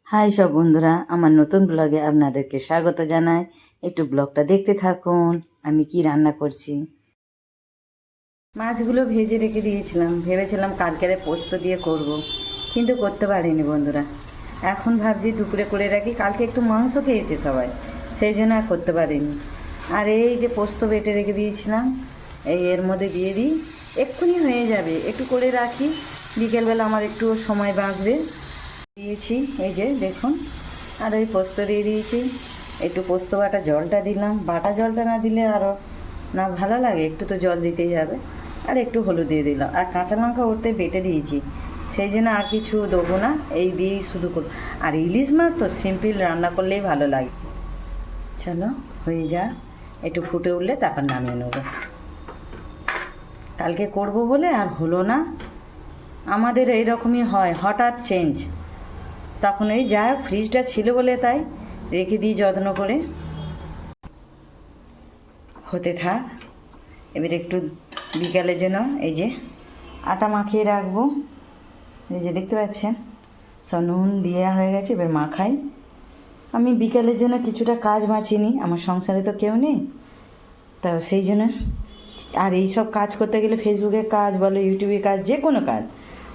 High সব বন্ধুরা, আমার নতুন ব্লগে আপনাদেরকে স্বাগত জানাই। একটু ব্লগটা দেখতে থাকুন আমি কি রান্না করছি। মাছগুলো ভেজে রেখে দিয়েছিলাম, ভেবেছিলাম কালকের পোস্ত দিয়ে করব, কিন্তু করতে পারিনি বন্ধুরা। এখন ভাবছি দুপুরে করে রাখি, কালকে একটু মাংস খেয়েছে সবাই, সেই জন্য আর করতে পারিনি। আর এই যে পোস্ত বেটে রেখে দিয়েছিলাম, এর মধ্যে দিয়ে দিই, এক্ষুনি হয়ে যাবে। একটু করে রাখি, বিকেলবেলা আমার একটু সময় বাঁচবে। দিয়েছি, এই যে দেখুন। আর ওই পোস্ত দিয়ে দিয়েছি, একটু পোস্ত বাটা জলটা দিলাম। বাটা জলটা না দিলে আরও না ভালো লাগে, একটু তো জল দিতেই হবে। আর একটু হলুদ দিয়ে দিলাম, আর কাঁচা লঙ্কা ওতে বেটে দিয়েছি, সেই জন্য আর কিছু দেবো না, এই দিয়েই শুধু করব। আর ইলিশ মাছ তো সিম্পল রান্না করলেই ভালো লাগে। চলো হয়ে যা, একটু ফুটে উঠলে তারপর নামিয়ে নেবো। কালকে করব বলে আর হলো না, আমাদের এইরকমই হয়, হঠাৎ চেঞ্জ। তখন ওই যা ফ্রিজটা ছিল বলে তাই রেখে দিই যত্ন করে। হতে থাক, এবার একটু বিকালের জন্য এই যে আটা মাখিয়ে রাখবো। এই যে দেখতে পাচ্ছেন, সব নুন দেওয়া হয়ে গেছে, এবার মাখাই। আমি বিকালের জন্য কিছুটা কাজ বাঁচিয়ে নিই, আমার সংসারে তো কেউ নেই, তা সেই জন্য। আর এই সব কাজ করতে গেলে, ফেসবুকের কাজ বলো, ইউটিউবের কাজ, যে কোনো কাজ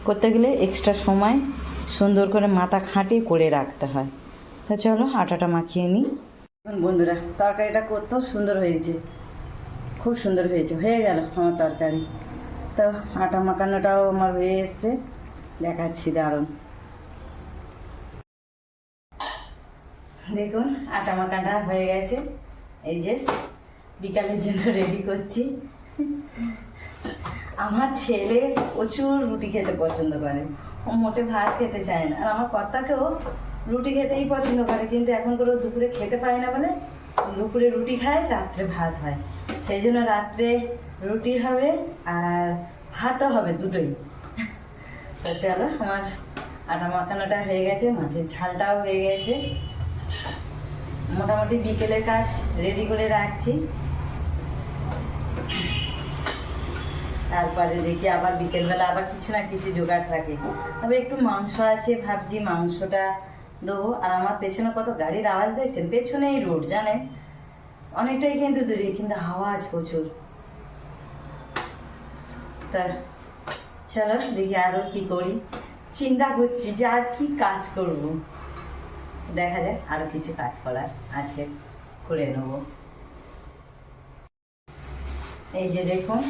করতে গেলে এক্সট্রা সময় সুন্দর করে মাথা খাটিয়ে করে রাখতে হয়। তা চলো আটাটা মাখিয়ে নিই। বন্ধুরা, তরকারিটা কত সুন্দর হয়েছে, খুব সুন্দর হয়েছে, হয়ে গেল আমার তরকারি। তো আটা মাখানোটাও আমার হয়ে এসছে, দেখাচ্ছি, দারুণ। দেখুন আটা মাখাটা হয়ে গেছে, এই যে বিকালের জন্য রেডি করছি। আমার ছেলে প্রচুর রুটি খেতে পছন্দ করে, ও মোটে ভাত খেতে চায় না। আর আমার কর্তাকেও রুটি খেতেই পছন্দ করে, কিন্তু এখন করে দুপুরে খেতে পায় না বলে দুপুরে রুটি খায়, রাত্রে ভাত হয়। সেই জন্য রাত্রে রুটি হবে আর ভাতও হবে, দুটোই। তো চলো, আমার আটা মাখানোটা হয়ে গেছে, মাছের ঝালটাও হয়ে গেছে, মোটামুটি বিকেলের কাজ রেডি করে রাখছি। তারপরে দেখি আবার বিকেলবেলা আবার কিছু না কিছু জোগাড় থাকে। তবে একটু মাংস আছে, ভাবছি মাংসটা দেবো। আর আমার পেছনে কত গাড়ির আওয়াজ দেখছেন, পেছনেই রোড জানেন, অনেকটাই কিন্তু দূরে, কিন্তু আওয়াজ প্রচুর। তা চলো দেখি আরও কি করি, চিন্তা করছি যে আর কি কাজ করব। দেখা যাক, আরও কিছু কাজ করার আছে, করে নেব। এই যে দেখুন,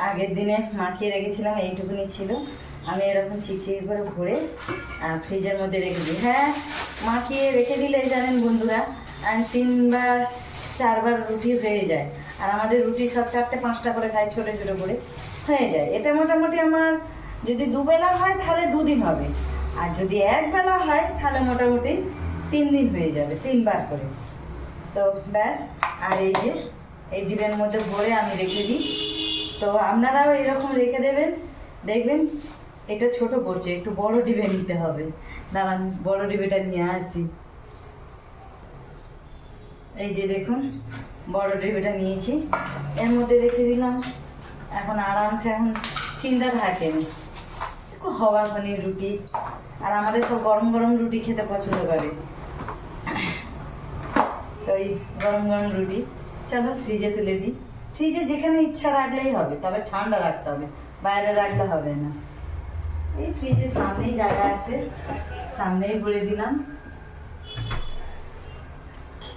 আগের দিনে মাখিয়ে রেখেছিলাম, এইটুকুনি ছিল, আমি এরকম চিচিয়ে করে ভরে ফ্রিজের মধ্যে রেখে দিই। হ্যাঁ, মাখিয়ে রেখে দিলে জানেন বন্ধুরা, 3বার 4বার রুটি হয়ে যায়। আর আমাদের রুটি সব 4টে 5টা করে খাই, ছোটো ছোটো করে হয়ে যায়। এটা মোটামুটি আমার যদি দুবেলা হয় তাহলে 2 দিন হবে, আর যদি একবেলা হয় তাহলে মোটামুটি 3 দিন হয়ে যাবে, 3বার করে। তো ব্যাস। আর এই যে এই ডিবের মধ্যে ভরে আমি রেখে দিই, তো আপনারাও এরকম রেখে দেবেন, দেখবেন। এটা ছোট পড়ছে, একটু বড় ডিবে নিতে হবে। দাঁড়ান, বড় ডিবেটা নিয়ে আসি। এই যে দেখুন, বড় ডিবেটা নিয়েছি, এর মধ্যে রেখে দিলাম। এখন আরামসে, এখন চিন্তা থাকে না, হওয়ার মানে রুটি। আর আমাদের সব গরম গরম রুটি খেতে পছন্দ করে, তো এই গরম গরম রুটি চলো ফ্রিজে তুলে দিই। ফ্রিজে যেখানে ইচ্ছা রাখলেই হবে, তবে ঠান্ডা রাখতে হবে, বাইরে রাখলে হবে না। এই ফ্রিজের সামনেই জায়গা আছে, সামনেই ভরে দিলাম।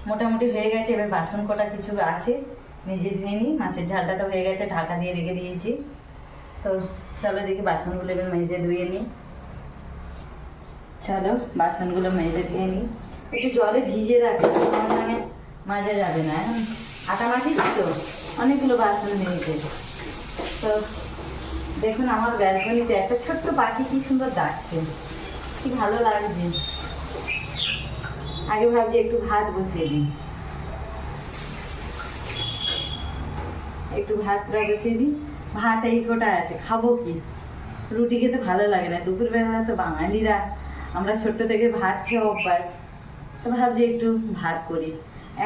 মোটামুটি হয়ে গেছে, এবার বাসন কটা কিছু আছে নিজে ধুয়ে নিই। মাছের ঝালটা তো হয়ে গেছে, ঢাকা দিয়ে রেখে দিয়েছি। তো চলো দেখি বাসনগুলো এবার মেজে ধুয়ে নিই। চলো বাসনগুলো মেজে ধুয়ে নিই, একটু জলে ভিজে রাখি, মানে মাজা যাবে না। এখন আটা মাখিয়েছি তো, অনেকগুলো বাসন নিয়েছে। তো দেখুন, আমার ব্যালকনিতে একটা ছোট্ট পাখি কি সুন্দর ডাকছে, কি ভালো লাগছে। আগে ভাবছি একটু ভাত বসিয়ে দিই, একটু ভাতটা বসিয়ে দিই। ভাত এই কটা আছে, খাবো কি, রুটি খেতে ভালো লাগে না দুপুরবেলা, তো বাঙালিরা আমরা ছোট্ট থেকে ভাত খেয়ে অভ্যাস। তো ভাবছি একটু ভাত করি,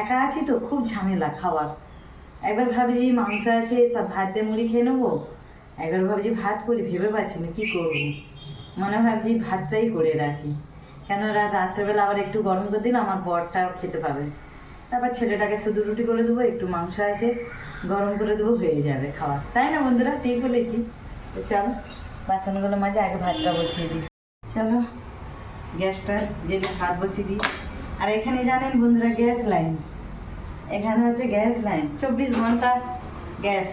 একা আছি তো খুব ঝামেলা খাওয়ার। একবার ভাবছি মাংস আছে, তা ভাত দিয়ে মুড়ি খেয়ে নেবো, একবার ভাবছি ভাত করি, ভেবে পাচ্ছি না কী করবো। মনে ভাবছি ভাতটাই করে রাখি, কেন রাত্রেবেলা আবার একটু গরম করে দিলে আমার বরটাও খেতে পাবে। তারপর ছেলেটাকে শুধু রুটি করে দেবো, একটু মাংস আছে গরম করে দেবো, হয়ে যাবে খাওয়া, তাই না বন্ধুরা? ঠিক বলেছি। তো চলো বাসনগুলো মাঝে আগে ভাতটা বসিয়ে দিই। চলো গ্যাসটা জেলে ভাত বসিয়ে দিই। আর এখানে জানেন বন্ধুরা গ্যাস লাইন, এখানে হচ্ছে গ্যাস লাইন, 24 ঘন্টা গ্যাস।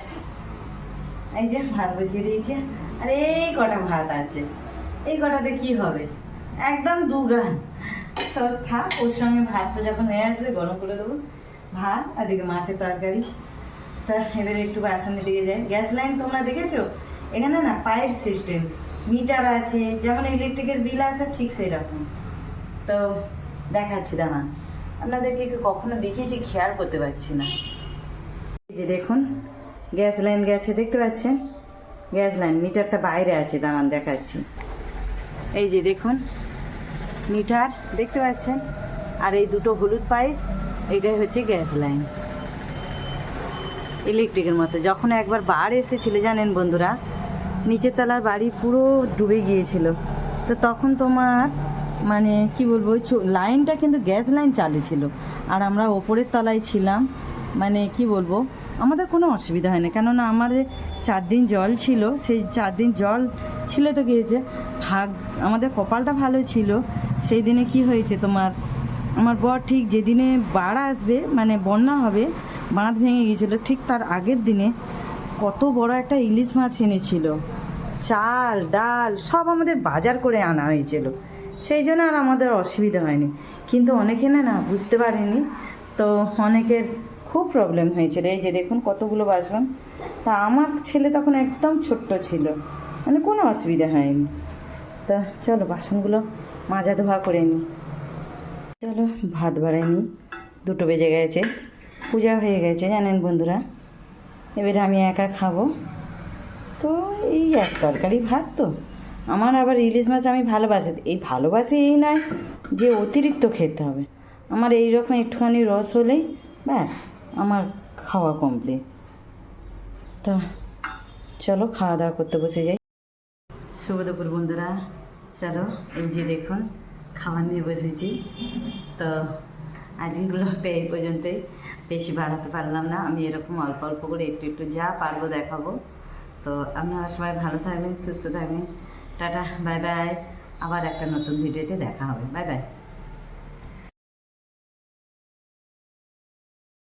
এই যে ভাত বসিয়ে দিয়েছে, আর এই কটা ভাত আছে, এই কটাতে কি হবে, একদম দুগান। তো থাক, ওর সঙ্গে ভাতটা যখন হয়ে আসবে গরম করে দেবো ভাত, আর দিকে মাছের তরকারি। তা এবারে একটু বাসনের দিকে যাই। গ্যাস লাইন তোমরা দেখেছো? এখানে না পাইপ সিস্টেম, মিটার আছে, যেমন ইলেকট্রিকের বিল আসে ঠিক সেই রকম। তো দেখাচ্ছি দাঁড়া, আপনাদেরকে কখনো দেখিয়েছি খেয়াল করতে পারছি না। এই যে দেখুন গ্যাস লাইন গেছে, দেখতে পাচ্ছেন? গ্যাস লাইন মিটারটা বাইরে আছে, দাঁড়ান দেখাচ্ছি। এই যে দেখুন মিটার, দেখতে পাচ্ছেন? আর এই দুটো হলুদ পাইপ, এইটাই হচ্ছে গ্যাস লাইন, ইলেকট্রিকের মতো। যখন একবার বাড় এসেছিল জানেন বন্ধুরা, নিচের তলার বাড়ি পুরো ডুবে গিয়েছিল, তো তখন তোমার মানে কি বলবো, ওই লাইনটা কিন্তু গ্যাস লাইন চালু ছিল, আর আমরা ওপরের তলায় ছিলাম। মানে কি বলবো, আমাদের কোনো অসুবিধা হয় না, কেননা আমাদের 4 দিন জল ছিল। সেই 4 দিন জল ছিল তো কী হয়েছে, আমাদের কপালটা ভালো ছিল। সেই দিনে কি হয়েছে তোমার, আমার বর ঠিক যেদিনে বাড় আসবে মানে বন্যা হবে, বাঁধ ভেঙে গিয়েছিলো, ঠিক তার আগের দিনে কত বড় একটা ইলিশ মাছ এনেছিল, চাল ডাল সব আমাদের বাজার করে আনা হয়েছিল। সেই জন্য আর আমাদের অসুবিধা হয়নি। কিন্তু অনেকে না বুঝতে পারেনি, তো অনেকের খুব প্রবলেম হয়েছিল। এই যে দেখুন কতগুলো বাসন, তা আমার ছেলে তখন একদম ছোট্ট ছিল, মানে কোনো অসুবিধা হয়নি। তা চলো বাসনগুলো মাজা ধোয়া করে নিই। চলো ভাত বাড়াই নিই, 2টো বেজে গেছে, পূজা হয়ে গেছে জানেন বন্ধুরা। এবারে আমি একা খাবো, তো এই এক তরকারি ভাত। তো আমার আবার ইলিশ মাছ আমি ভালোবাসি, এই ভালোবাসি এই নয় যে অতিরিক্ত খেতে হবে, আমার এই রকম একটুখানি রস হলেই ব্যাস আমার খাওয়া কমপ্লিট। তো চলো খাওয়া দাওয়া করতে বসে যাই। শুভ দুপুর বন্ধুরা, চলো এই যে দেখুন খাবার নিয়ে বসেছি। তো আজকের ব্লগটা এই পর্যন্তই, বেশি বাড়াতে পারলাম না, আমি এরকম অল্প অল্প করে একটু একটু যা পারবো দেখাবো। তো আপনারা সবাই ভালো থাকবেন, সুস্থ থাকবেন, টাটা বাই বাই। আবার একটা নতুন ভিডিওতে দেখা হবে, বাই বাই।